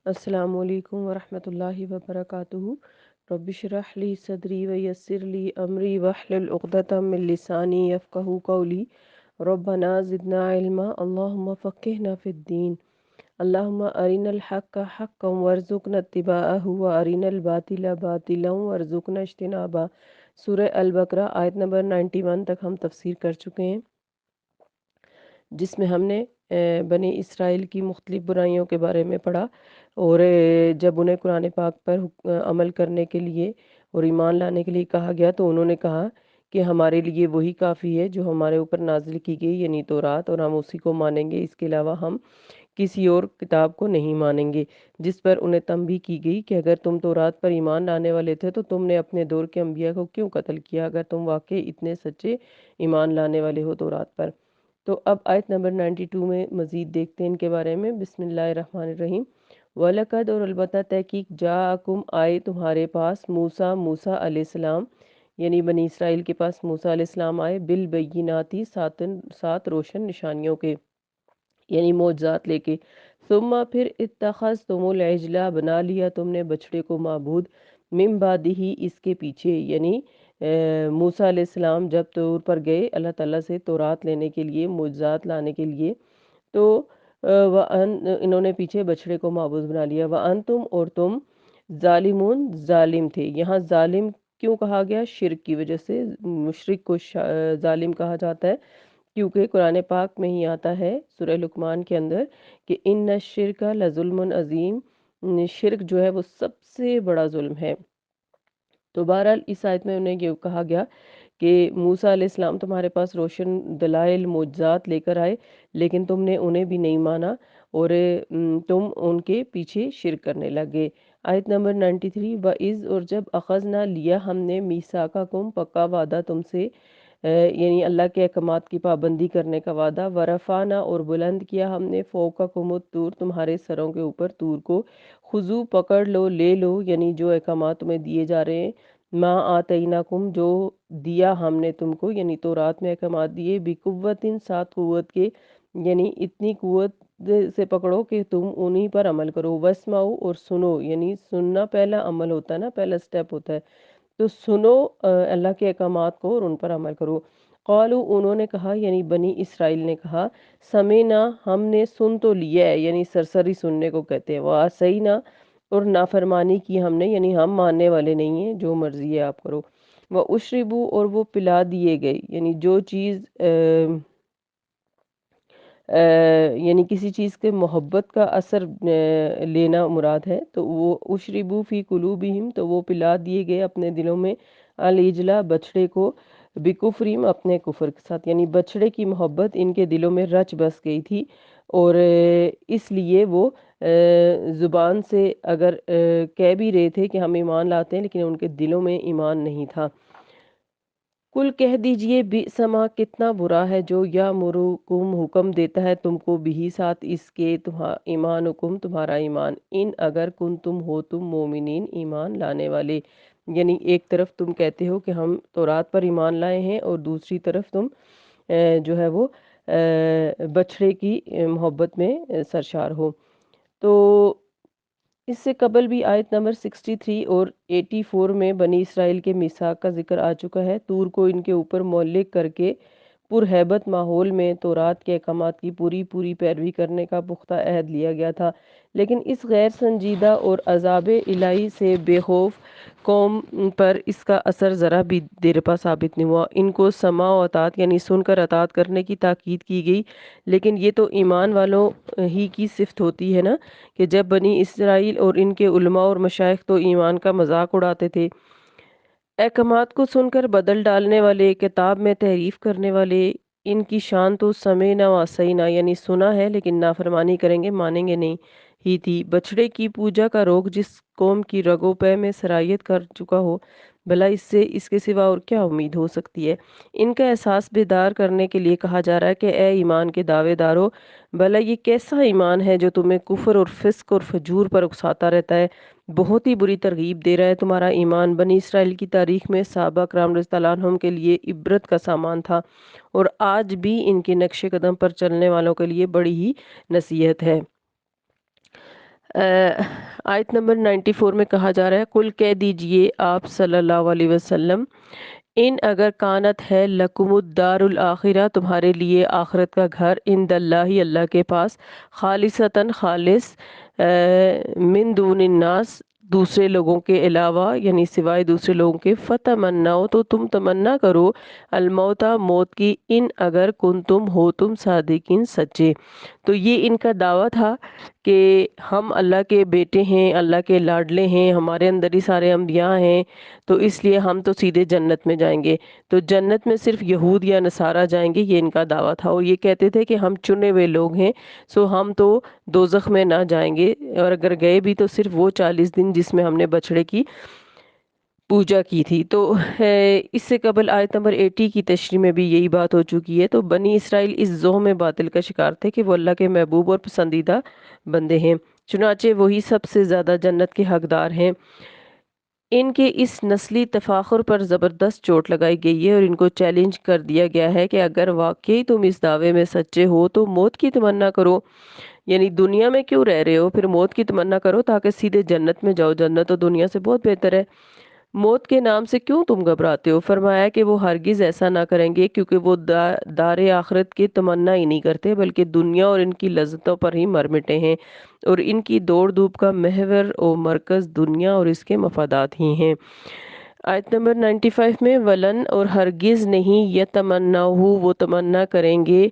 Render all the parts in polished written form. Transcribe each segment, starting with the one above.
السلام علیکم ورحمۃ اللہ وبرکاتہ۔ رب اشرح لی صدری ویسر لی امری واحلل عقدۃ من لسانی یفقہوا قولی۔ ربنا زدنا علما اللہم فقہنا فی الدین۔ اللہم ارنا الحق حقا وارزقنا اتباعہ وارنا الباطل باطلا وارزقنا اجتنابہ۔ سورہ البقرہ آیت نمبر 91 تک ہم تفسیر کر چکے ہیں، جس میں ہم نے بنی اسرائیل کی مختلف برائیوں کے بارے میں پڑھا، اور جب انہیں قرآن پاک پر عمل کرنے کے لیے اور ایمان لانے کے لیے کہا گیا تو انہوں نے کہا کہ ہمارے لیے وہی کافی ہے جو ہمارے اوپر نازل کی گئی، یعنی تورات، اور ہم اسی کو مانیں گے، اس کے علاوہ ہم کسی اور کتاب کو نہیں مانیں گے۔ جس پر انہیں تنبیہ کی گئی کہ اگر تم تورات پر ایمان لانے والے تھے تو تم نے اپنے دور کے انبیاء کو کیوں قتل کیا، اگر تم واقعی اتنے سچے ایمان لانے والے ہو تورات پر۔ تو اب آیت نمبر 92 میں مزید دیکھتے ہیں ان کے بارے میں۔ بسم اللہ الرحمن الرحیم۔ وَلَقَدْ، اور البتہ تحقیق، جاءکم، آئے تمہارے پاس، موسیٰ علیہ السلام، یعنی بنی اسرائیل کے پاس موسیٰ علیہ السلام آئے، بالبیناتی، سات روشن نشانیوں کے، یعنی معجزات لے کے۔ ثم، پھر، اتخذتم العجل، بنا لیا تم نے بچڑے کو معبود، من بعدہ، اس کے پیچھے، یعنی موسیٰ علیہ السلام جب طور پر گئے اللہ تعالیٰ سے تورات لینے کے لیے، معجزات لانے کے لیے، تو انہوں نے پیچھے بچڑے کو معبود بنا لیا۔ وَأَنْتُمْ، اور تم، ظالمون، ظالم تھے۔ یہاں ظالم کیوں کہا گیا؟ شرک کی وجہ سے مشرک کو ظالم کہا جاتا ہے، کیونکہ قرآن پاک میں ہی آتا ہے سورہ لقمان کے اندر کہ ان الشرک لظلم عظیم، شرک جو ہے وہ سب سے بڑا ظلم ہے۔ تو بہرحال اس آیت میں انہیں یہ کہا گیا کہ موسیٰ علیہ السلام تمہارے پاس روشن دلائل، معجزات لے کر آئے، لیکن تم نے انہیں بھی نہیں مانا اور تم ان کے پیچھے شرک کرنے لگ گئے۔ آیت نمبر 93۔ وَإِذْ، اور جب، اخذنا، لیا ہم نے، میثاقکم، پکا وعدہ تم سے، یعنی اللہ کے احکامات کی پابندی کرنے کا وعدہ، ورفعنا، اور بلند کیا ہم نے، فوقکم الطور، تمہارے سروں کے اوپر طور کو، خذو، پکڑ لو، لے لو، یعنی جو احکامات تمہیں دیے جا رہے ہیں، ما آتیناکم، جو دیا ہم نے تم کو، یعنی تورات میں احکامات دیے، بقوتٍ، ساتھ قوت کے، یعنی اتنی قوت سے پکڑو کہ تم انہی پر عمل کرو، واسمعوا، اور سنو، یعنی سننا پہلا عمل ہوتا ہے نا، پہلا سٹیپ ہوتا ہے، تو سنو اللہ کے احکامات کو اور ان پر عمل کرو۔ قالوا، انہوں نے کہا، یعنی بنی اسرائیل نے کہا، سمعنا، ہم نے سن تو لیا ہے، یعنی سرسری سننے کو کہتے ہیں، وعصینا، اور نافرمانی کی ہم نے، یعنی ہم ماننے والے نہیں ہیں، جو مرضی ہے آپ کرو۔ وَأُشْرِبُوا، اور وہ پلا دیے گئے، یعنی جو چیز یعنی کسی چیز کے محبت کا اثر لینا مراد ہے، تو وہ اشربو فی قلوبہم، تو وہ پلا دیے گئے اپنے دلوں میں، العجلہ، بچڑے کو، بکفرہم، اپنے کفر کے ساتھ، یعنی بچڑے کی محبت ان کے دلوں میں رچ بس گئی تھی، اور اس لیے وہ زبان سے اگر کہہ بھی رہے تھے کہ ہم ایمان لاتے ہیں، لیکن ان کے دلوں میں ایمان نہیں تھا۔ کل، کہہ دیجئے، بئس ما، کتنا برا ہے، جو یامرکم، حکم دیتا ہے تم کو، بھی، ساتھ اس کے، ایمانکم، تمہارا ایمان، ان، اگر، کنتم، ہو تم، مومنین، ایمان لانے والے، یعنی ایک طرف تم کہتے ہو کہ ہم تورات پر ایمان لائے ہیں، اور دوسری طرف تم جو ہے وہ بچڑے کی محبت میں سرشار ہو۔ تو اس سے قبل بھی آیت نمبر 63 اور 84 میں بنی اسرائیل کے میثاق کا ذکر آ چکا ہے۔ طور کو ان کے اوپر معلق کر کے پرہیبت ماحول میں تورات کے احکامات کی پوری پیروی کرنے کا پختہ عہد لیا گیا تھا، لیکن اس غیر سنجیدہ اور عذاب الہی سے بے خوف قوم پر اس کا اثر ذرا بھی دیر پا ثابت نہیں ہوا۔ ان کو سماع و اطاعت، یعنی سن کر اطاعت کرنے کی تاکید کی گئی، لیکن یہ تو ایمان والوں ہی کی صفت ہوتی ہے نا، کہ جب بنی اسرائیل اور ان کے علماء اور مشائخ تو ایمان کا مذاق اڑاتے تھے، احکامات کو سن کر بدل ڈالنے والے، کتاب میں تحریف کرنے والے، ان کی شان تو سمعنا وعصینا، یعنی سنا ہے لیکن نافرمانی کریں گے، مانیں گے نہیں ہی تھی۔ بچڑے کی پوجا کا روگ جس قوم کی رگوں پے میں سرایت کر چکا ہو، بھلا اس کے سوا اور کیا امید ہو سکتی ہے؟ ان کا احساس بیدار کرنے کے لیے کہا جا رہا ہے کہ اے ایمان کے دعوے دارو، بھلا یہ کیسا ایمان ہے جو تمہیں کفر اور فسق اور فجور پر اکساتا رہتا ہے، بہت ہی بری ترغیب دے رہا ہے تمہارا ایمان۔ بنی اسرائیل کی تاریخ میں صحابہ کرام رضی اللہ عنہم کے لیے عبرت کا سامان تھا، اور آج بھی ان کے نقش قدم پر چلنے والوں کے لیے بڑی ہی نصیحت ہے۔ آیت نمبر 94 میں کہا جا رہا ہے کل کہہ دیجئے آپ صلی اللہ علیہ وسلم ان اگر کانت ہے لکم الدار الآخرہ تمہارے لیے آخرت کا گھر عند اللہ اللہ کے پاس خالصتاً خالص من دون الناس دوسرے لوگوں کے علاوہ یعنی سوائے دوسرے لوگوں کے فتمناؤ تو تم تمنا کرو الموتا موت کی ان اگر کنتم ہو تم صادقین سچے۔ تو یہ ان کا دعویٰ تھا کہ ہم اللہ کے بیٹے ہیں، اللہ کے لاڈلے ہیں، ہمارے اندر ہی سارے انبیاء ہیں، تو اس لیے ہم تو سیدھے جنت میں جائیں گے۔ تو جنت میں صرف یہود یا نصارہ جائیں گے، یہ ان کا دعویٰ تھا، اور یہ کہتے تھے کہ ہم چنے ہوئے لوگ ہیں، سو ہم تو دوزخ میں نہ جائیں گے، اور اگر گئے بھی تو صرف وہ 40 دن جس میں ہم نے بچڑے کی پوجا کی تھی۔ تو اس سے قبل آیت نمبر 80 کی تشریح میں بھی یہی بات ہو چکی ہے۔ تو بنی اسرائیل اس زوم باطل کا شکار تھے کہ وہ اللہ کے محبوب اور پسندیدہ بندے ہیں، چنانچہ وہی سب سے زیادہ جنت کے حقدار ہیں۔ ان کے اس نسلی تفاخر پر زبردست چوٹ لگائی گئی ہے اور ان کو چیلنج کر دیا گیا ہے کہ اگر واقعی تم اس دعوے میں سچے ہو تو موت کی تمنا کرو، یعنی دنیا میں کیوں رہ رہے ہو، پھر موت کی تمنا کرو تاکہ سیدھے جنت میں جاؤ، جنت تو دنیا سے بہت بہتر ہے۔ موت کے نام سے کیوں تم گھبراتے ہو؟ فرمایا کہ وہ ہرگز ایسا نہ کریں گے کیونکہ وہ دار آخرت کی تمنا ہی نہیں کرتے بلکہ دنیا اور ان کی لذتوں پر ہی مر مٹے ہیں، اور ان کی دوڑ دھوپ کا محور و مرکز دنیا اور اس کے مفادات ہی ہیں۔ آیت نمبر 95 میں ولن اور ہرگز نہیں یتمناہو وہ تمنا کریں گے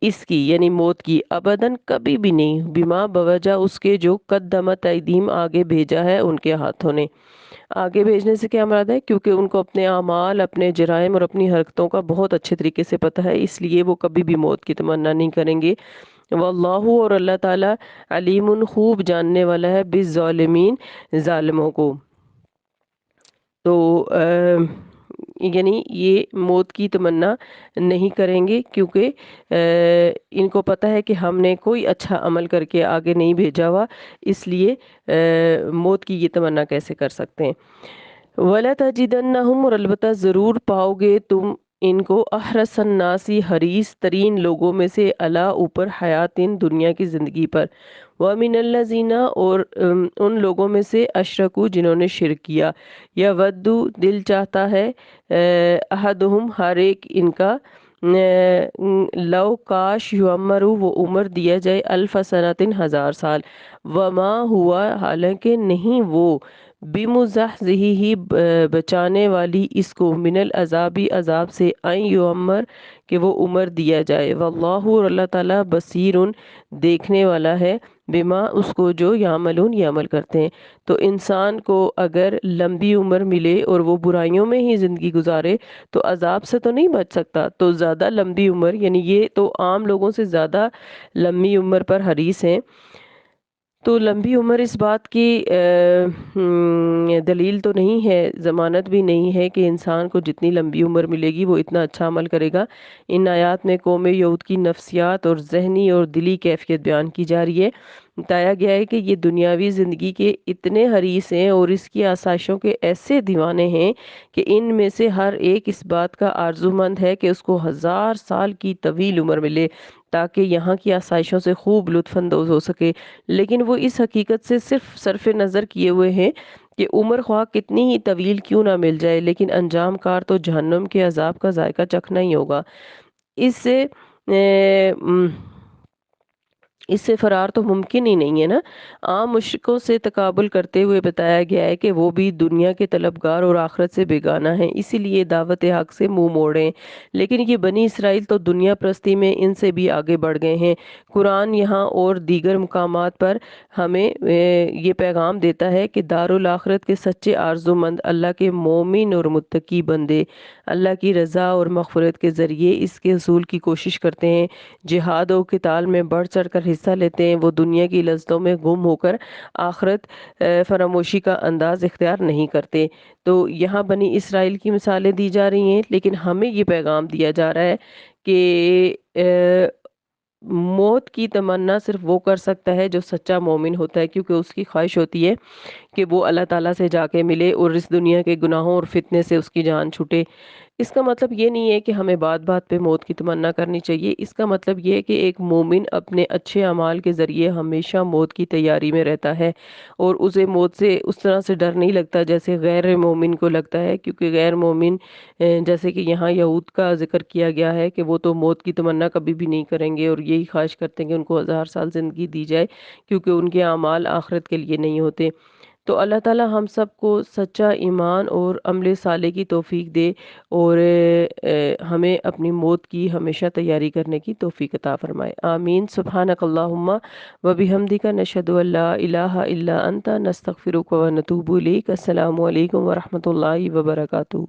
اس کی یعنی موت کی ابداً کبھی بھی نہیں، بما بوجہ اس کے جو قدمت ایدیم آگے بھیجا ہے ان کے ہاتھوں نے۔ آگے بھیجنے سے کیا مراد ہے؟ کیونکہ ان کو اپنے اعمال، اپنے جرائم اور اپنی حرکتوں کا بہت اچھے طریقے سے پتہ ہے، اس لیے وہ کبھی بھی موت کی تمنا نہیں کریں گے۔ واللہ اور اللہ تعالیٰ علیم خوب جاننے والا ہے بالظالمین ظالموں کو۔ تو یعنی یہ موت کی تمنا نہیں کریں گے کیونکہ ان کو پتہ ہے کہ ہم نے کوئی اچھا عمل کر کے آگے نہیں بھیجا ہوا، اس لیے موت کی یہ تمنا کیسے کر سکتے ہیں۔ وَلَتَجِدَنَّهُمْ اور البتہ ضرور پاؤ گے تم ان کو احرص الناس حریص ترین لوگوں میں سے علی اوپر حیاتن دنیا کی زندگی پر، وَمِنَ الَّذِينَ اور ان لوگوں میں سے اشرکو جنہوں نے شرک کیا، یا ودو دل چاہتا ہے احدہم ہر ایک ان کا لو کاش یعمرو وہ عمر دیا جائے الف سنتن 1000 سال، وما ہوا حالانکہ نہیں وہ بمزحزحہ بچانے والی اس کو من العذابی عذاب سے این یعمر کہ وہ عمر دیا جائے، واللہ اور اللہ تعالیٰ بصیر دیکھنے والا ہے بما اس کو جو یعملون یہ عمل کرتے ہیں۔ تو انسان کو اگر لمبی عمر ملے اور وہ برائیوں میں ہی زندگی گزارے تو عذاب سے تو نہیں بچ سکتا، تو زیادہ لمبی عمر یعنی یہ تو عام لوگوں سے زیادہ لمبی عمر پر حریص ہیں۔ تو لمبی عمر اس بات کی دلیل تو نہیں ہے، ضمانت بھی نہیں ہے کہ انسان کو جتنی لمبی عمر ملے گی وہ اتنا اچھا عمل کرے گا۔ ان آیات میں قوم یہود کی نفسیات اور ذہنی اور دلی کیفیت بیان کی جا رہی ہے۔ بتایا گیا ہے کہ یہ دنیاوی زندگی کے اتنے حریص ہیں اور اس کی آسائشوں کے ایسے دیوانے ہیں کہ ان میں سے ہر ایک اس بات کا آرزو مند ہے کہ اس کو 1000 سال کی طویل عمر ملے تاکہ یہاں کی آسائشوں سے خوب لطف اندوز ہو سکے، لیکن وہ اس حقیقت سے صرف صرف نظر کیے ہوئے ہیں کہ عمر خواہ کتنی ہی طویل کیوں نہ مل جائے لیکن انجام کار تو جہنم کے عذاب کا ذائقہ چکھنا ہی ہوگا۔ اس سے فرار تو ممکن ہی نہیں ہے نا۔ عام مشرکوں سے تقابل کرتے ہوئے بتایا گیا ہے کہ وہ بھی دنیا کے طلبگار اور آخرت سے بیگانہ ہیں، اسی لیے دعوت حق سے منہ موڑیں، لیکن یہ بنی اسرائیل تو دنیا پرستی میں ان سے بھی آگے بڑھ گئے ہیں۔ قرآن یہاں اور دیگر مقامات پر ہمیں یہ پیغام دیتا ہے کہ دارالآخرت کے سچے آرزو مند اللہ کے مومن اور متقی بندے اللہ کی رضا اور مغفرت کے ذریعے اس کے حصول کی کوشش کرتے ہیں، جہاد و قتال میں بڑھ چڑھ کر حصہ لیتے ہیں، وہ دنیا کی لذتوں میں گم ہو کر آخرت فراموشی کا انداز اختیار نہیں کرتے۔ تو یہاں بنی اسرائیل کی مثالیں دی جا رہی ہیں، لیکن ہمیں یہ پیغام دیا جا رہا ہے کہ موت کی تمنا صرف وہ کر سکتا ہے جو سچا مومن ہوتا ہے، کیونکہ اس کی خواہش ہوتی ہے کہ وہ اللہ تعالیٰ سے جا کے ملے اور اس دنیا کے گناہوں اور فتنے سے اس کی جان چھوٹے۔ اس کا مطلب یہ نہیں ہے کہ ہمیں بات بات پہ موت کی تمنا کرنی چاہیے، اس کا مطلب یہ ہے کہ ایک مومن اپنے اچھے اعمال کے ذریعے ہمیشہ موت کی تیاری میں رہتا ہے، اور اسے موت سے اس طرح سے ڈر نہیں لگتا جیسے غیر مومن کو لگتا ہے، کیونکہ غیر مومن جیسے کہ یہاں یہود کا ذکر کیا گیا ہے کہ وہ تو موت کی تمنا کبھی بھی نہیں کریں گے، اور یہی خواہش کرتے ہیں کہ ان کو 1000 سال زندگی دی جائے، کیونکہ ان کے اعمال آخرت کے لیے نہیں ہوتے۔ تو اللہ تعالی ہم سب کو سچا ایمان اور عمل صالح کی توفیق دے، اور ہمیں اپنی موت کی ہمیشہ تیاری کرنے کی توفیق عطا فرمائے، آمین۔ سبحانک اللہم و بحمدک، نشہد ان لا الہ الا انت، نستغفرک و نتوب الیک۔ السلام علیکم ورحمۃ اللہ وبرکاتہ۔